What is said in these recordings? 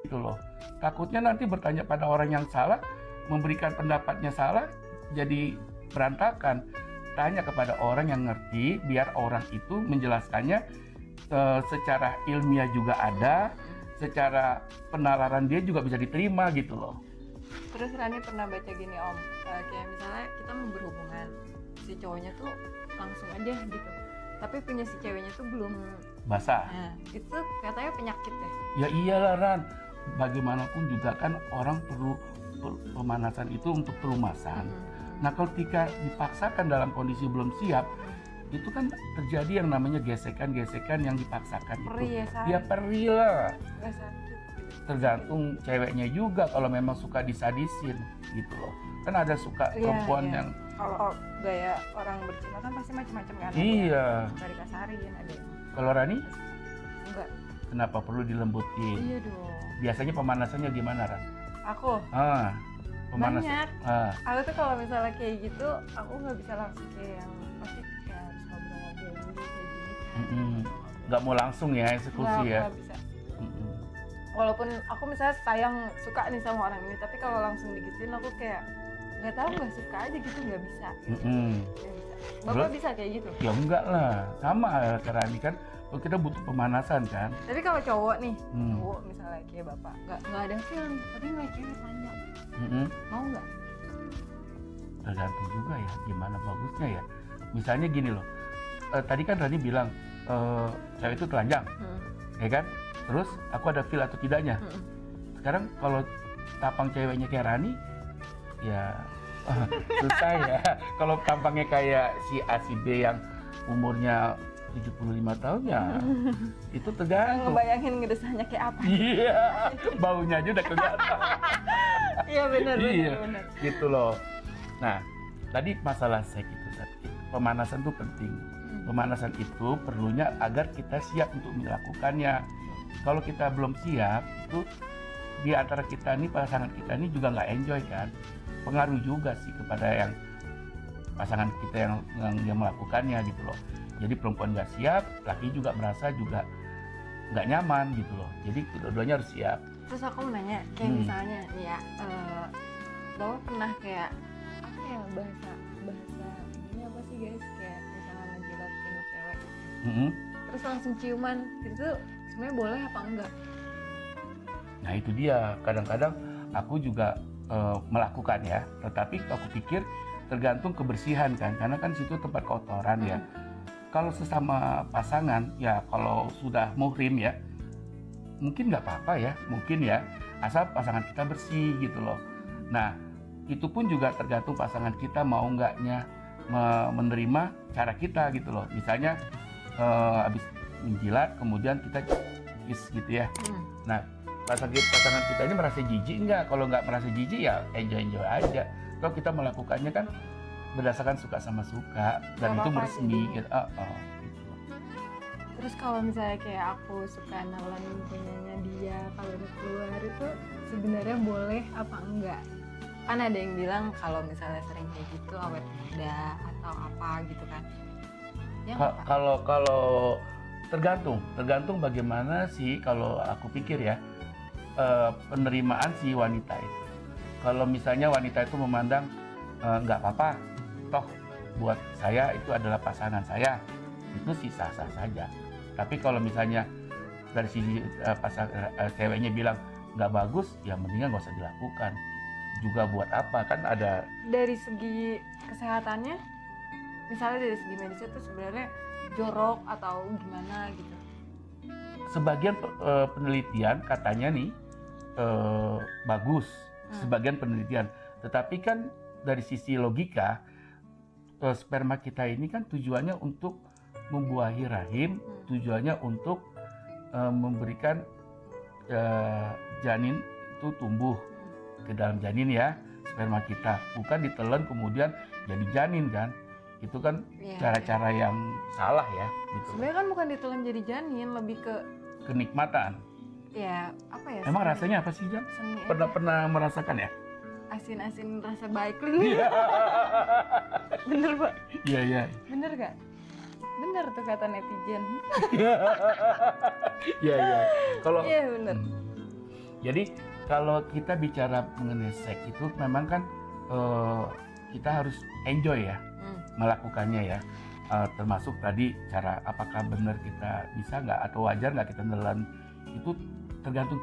gitu loh. Takutnya nanti bertanya pada orang yang salah, memberikan pendapatnya salah, jadi berantakan. Tanya kepada orang yang ngerti, biar orang itu menjelaskannya secara ilmiah juga ada, secara penalaran dia juga bisa diterima gitu loh. Terus Rani pernah baca gini Om, kayak misalnya kita mau berhubungan, si cowoknya tuh langsung aja gitu, tapi punya si ceweknya tuh belum Basah. Nah, itu katanya penyakit ya? Ya iyalah Ran, bagaimanapun juga kan orang perlu pemanasan itu untuk pelumasan. Nah kalau ketika dipaksakan dalam kondisi belum siap, itu kan terjadi yang namanya gesekan-gesekan yang dipaksakan. Perih ya, Ya perih lah. Gak sakit. Tergantung ceweknya juga kalau memang suka disadisin gitu loh. Kan ada suka perempuan yang kalau gaya orang bercinta kan pasti macam-macam kan. Iya. Dari kasarin ada yang Kalau Rani? enggak. Kenapa perlu dilembutin? Iya dong. Biasanya pemanasannya gimana Ran? Aku Pemanas. banyak. Aku tuh kalau misalnya kayak gitu, aku nggak bisa langsung kayak yang pasti kayak harus ngobrol-ngobrol dulu kayak gini. Nggak mau langsung ya eksekusi ya? Nggak bisa. Walaupun aku misalnya sayang suka nih sama orang ini, tapi kalau langsung digituin aku kayak nggak tahu, nggak suka aja gitu, nggak bisa. Nggak bisa. Bapak bisa kayak gitu? Ya enggak lah, sama karena ini kan kita butuh pemanasan kan. Tapi kalau cowok nih, cowok misalnya kayak bapak, nggak ada feel nih, tapi ngeliat cewek panjang, mau nggak? Tergantung juga ya, gimana bagusnya ya. Misalnya gini loh, tadi kan Rani bilang cewek itu telanjang, ya kan? Terus aku ada feel atau tidaknya. Sekarang kalau tampang ceweknya kayak Rani, ya susah ya. Kalau tampangnya kayak si A si B yang umurnya 75 tahun ya itu tergantung. Ngebayangin ngedesahnya kayak apa? Iya, baunya aja udah kelihatan. Iya benar. Gitu loh. Nah, tadi masalah seks itu tadi. Pemanasan itu penting. Pemanasan itu perlunya agar kita siap untuk melakukannya. Kalau kita belum siap, itu di antara kita nih, pasangan kita ini juga nggak enjoy kan. Pengaruh juga sih kepada yang pasangan kita yang melakukannya gitu loh. Jadi perempuan nggak siap, laki juga merasa juga nggak nyaman gitu loh. Jadi kedua-duanya harus siap. Terus aku mau nanya, kayak misalnya nih ya, Bapak pernah kayak apa ya, bahasa ini apa sih guys, kayak misalnya ngejilat punya cewek, terus langsung ciuman, itu tuh sebenarnya boleh apa enggak? Nah itu dia, kadang-kadang aku juga melakukan ya, tetapi aku pikir tergantung kebersihan kan, karena kan situ tempat kotoran ya. Kalau sesama pasangan ya, kalau sudah muhrim ya, mungkin nggak apa-apa ya, mungkin ya, asal pasangan kita bersih gitu loh. Nah itu pun juga tergantung pasangan kita mau nggaknya menerima cara kita gitu loh. Misalnya habis menjilat kemudian kita kiss gitu ya. Nah pasangan kita ini merasa jijik nggak? Kalau nggak merasa jijik ya enjoy aja. Kalau kita melakukannya kan berdasarkan suka sama suka dan itu resmi gitu. Terus kalau misalnya kayak aku suka nelen punyanya dia, kalau udah keluar itu sebenarnya boleh apa enggak? Kan ada yang bilang kalau misalnya sering kayak gitu awet muda atau apa gitu kan. Ya kalau tergantung bagaimana sih, kalau aku pikir ya, penerimaan si wanita itu. Kalau misalnya wanita itu memandang nggak apa-apa, toh buat saya itu adalah pasangan saya, itu sih sah-sah saja. Tapi kalau misalnya dari sisi ceweknya bilang nggak bagus, ya mendingan nggak usah dilakukan. Juga buat apa, kan ada dari segi kesehatannya, misalnya dari segi medisnya tuh sebenarnya jorok atau gimana gitu. Sebagian penelitian katanya nih bagus, sebagian penelitian. Tetapi kan dari sisi logika, sperma kita ini kan tujuannya untuk membuahi rahim, tujuannya untuk memberikan janin itu tumbuh ke dalam janin ya, sperma kita, bukan ditelan kemudian jadi janin kan. Itu kan cara-cara yang salah ya gitu. Sebenarnya kan bukan ditelan jadi janin, lebih ke kenikmatan. Ya apa ya, emang rasanya apa sih Jan? Pernah merasakan ya? Asin-asin rasa baik ini. Bener Pak? Iya. Bener gak? Bener tuh kata netizen. Iya. Kalau iya bener. Jadi kalau kita bicara mengenai seks itu memang kan kita harus enjoy ya melakukannya ya. Termasuk tadi cara apakah benar kita bisa nggak atau wajar nggak kita nelan, itu tergantung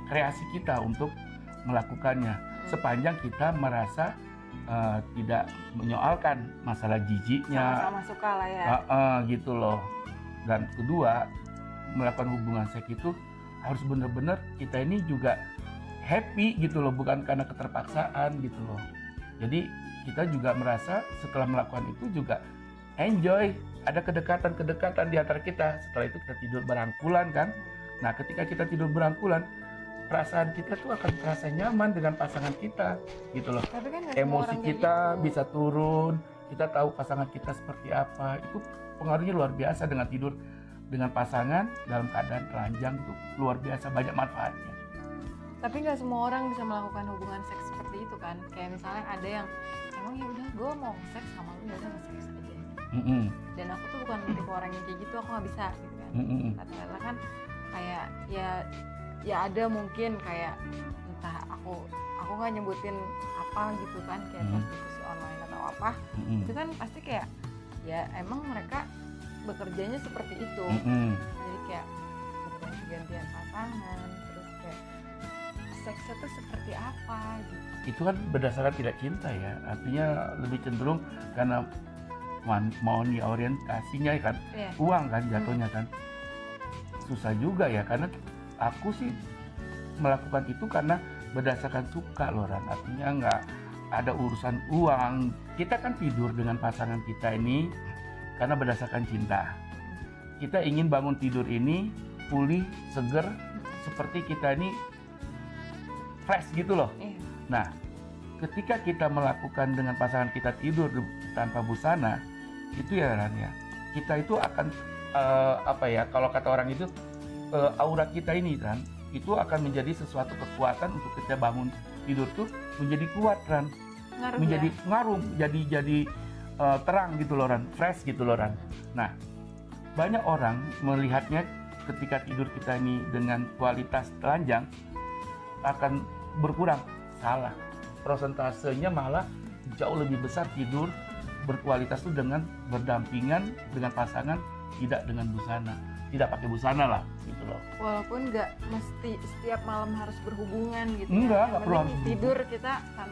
kreasi kita untuk melakukannya sepanjang kita merasa tidak menyoalkan masalah jijiknya, sama-sama suka lah ya. Gitu loh. Dan kedua, melakukan hubungan seks itu harus benar-benar kita ini juga happy gitu loh, bukan karena keterpaksaan gitu loh. Jadi kita juga merasa setelah melakukan itu juga enjoy, ada kedekatan di antara kita. Setelah itu kita tidur berangkulan kan. Nah, ketika kita tidur berangkulan, perasaan kita tuh akan terasa nyaman dengan pasangan kita gitu loh. Tapi kan emosi kita bisa turun, kita tahu pasangan kita seperti apa. Itu pengaruhnya luar biasa dengan tidur dengan pasangan dalam keadaan telanjang, tuh luar biasa banyak manfaatnya. Tapi nggak semua orang bisa melakukan hubungan seks seperti itu kan. Kayak misalnya ada yang emang ya udah gue mau seks sama lu, udah seks aja. Dan aku tuh bukan tipe orang yang kayak gitu, aku nggak bisa gitu kan. Kata-kata kan kayak ya ada mungkin kayak entah aku nggak nyebutin apa gitu kan, kayak prostitusi online atau apa. Itu kan pasti kayak ya emang mereka bekerjanya seperti itu. Jadi kayak ganti-gantian pasangan, terus kayak seksnya tuh seperti apa gitu. Itu kan berdasarkan tidak cinta ya, artinya lebih cenderung karena money orientasinya kan, uang kan jatuhnya kan. Susah juga ya, karena aku sih melakukan itu karena berdasarkan suka loh Ran, artinya nggak ada urusan uang. Kita kan tidur dengan pasangan kita ini karena berdasarkan cinta. Kita ingin bangun tidur ini pulih, seger, seperti kita ini fresh gitu loh. Nah, ketika kita melakukan dengan pasangan kita tidur tanpa busana, itu ya Ran ya, kita itu akan kalau kata orang itu aura kita ini Ran, itu akan menjadi sesuatu kekuatan untuk kita bangun tidur tuh menjadi kuat Ran, menjadi ngaruh, jadi terang gitu loh Ran, fresh gitu loh Ran. Nah, banyak orang melihatnya ketika tidur kita ini dengan kualitas telanjang akan berkurang. Salah, prosentasenya malah jauh lebih besar tidur berkualitas itu dengan berdampingan dengan pasangan, tidak dengan busana, tidak pakai busana lah gitu loh. Walaupun nggak mesti setiap malam harus berhubungan gitu. Nggak perlu harus tidur kita